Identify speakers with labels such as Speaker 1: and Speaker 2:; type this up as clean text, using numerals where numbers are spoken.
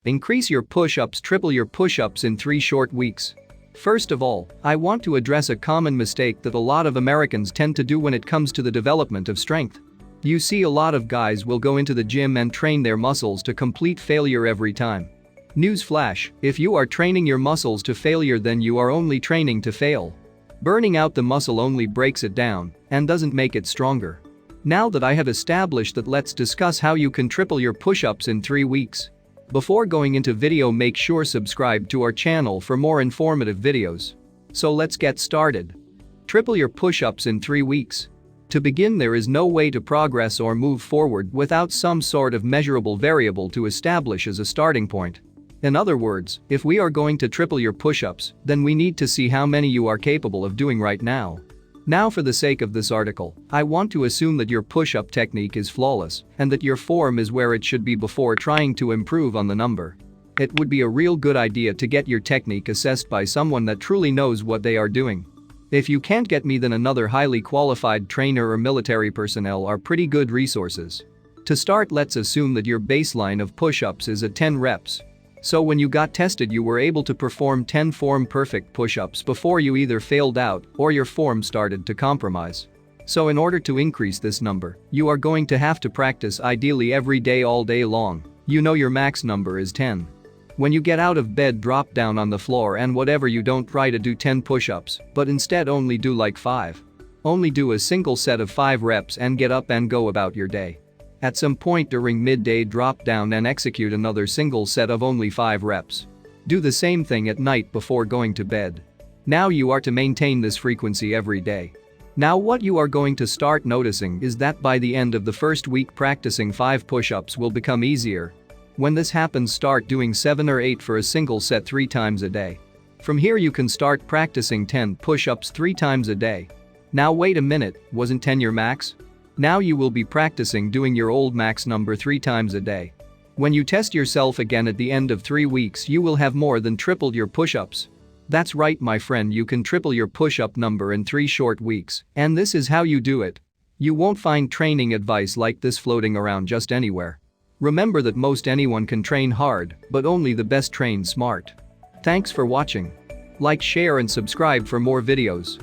Speaker 1: Increase your push-ups, triple your push-ups in 3 short weeks. First of all, I want to address a common mistake that a lot of Americans tend to do when it comes to the development of strength. You see, a lot of guys will go into the gym and train their muscles to complete failure every time. Newsflash, if you are training your muscles to failure, then you are only training to fail. Burning out the muscle only breaks it down and doesn't make it stronger. Now that I have established that, let's discuss how you can triple your push-ups in 3 weeks. Before going into video, make sure subscribe to our channel for more informative videos. So let's get started. Triple your push-ups in 3 weeks. To begin, there is no way to progress or move forward without some sort of measurable variable to establish as a starting point. In other words, if we are going to triple your push-ups, then we need to see how many you are capable of doing right now. Now, for the sake of this article, I want to assume that your push-up technique is flawless and that your form is where it should be before trying to improve on the number. It would be a real good idea to get your technique assessed by someone that truly knows what they are doing. If you can't get me, then another highly qualified trainer or military personnel are pretty good resources. To start, let's assume that your baseline of push-ups is at 10 reps. So when you got tested, you were able to perform 10 form-perfect push-ups before you either failed out or your form started to compromise. So in order to increase this number, you are going to have to practice ideally every day, all day long. You know your max number is 10. When you get out of bed, drop down on the floor and whatever you don't try to do 10 push-ups, but instead only do like 5. Only do a single set of 5 reps and get up and go about your day. At some point during midday, drop down and execute another single set of only 5 reps. Do the same thing at night before going to bed. Now you are to maintain this frequency every day. Now what you are going to start noticing is that by the end of the first week, practicing 5 push-ups will become easier. When this happens, start doing 7 or 8 for a single set 3 times a day. From here you can start practicing 10 push-ups 3 times a day. Now wait a minute, wasn't 10 your max? Now you will be practicing doing your old max number 3 times a day. When you test yourself again at the end of 3 weeks, you will have more than tripled your push-ups. That's right, my friend, you can triple your push-up number in 3 short weeks, and this is how you do it. You won't find training advice like this floating around just anywhere. Remember that most anyone can train hard, but only the best train smart. Thanks for watching. Like, share and subscribe for more videos.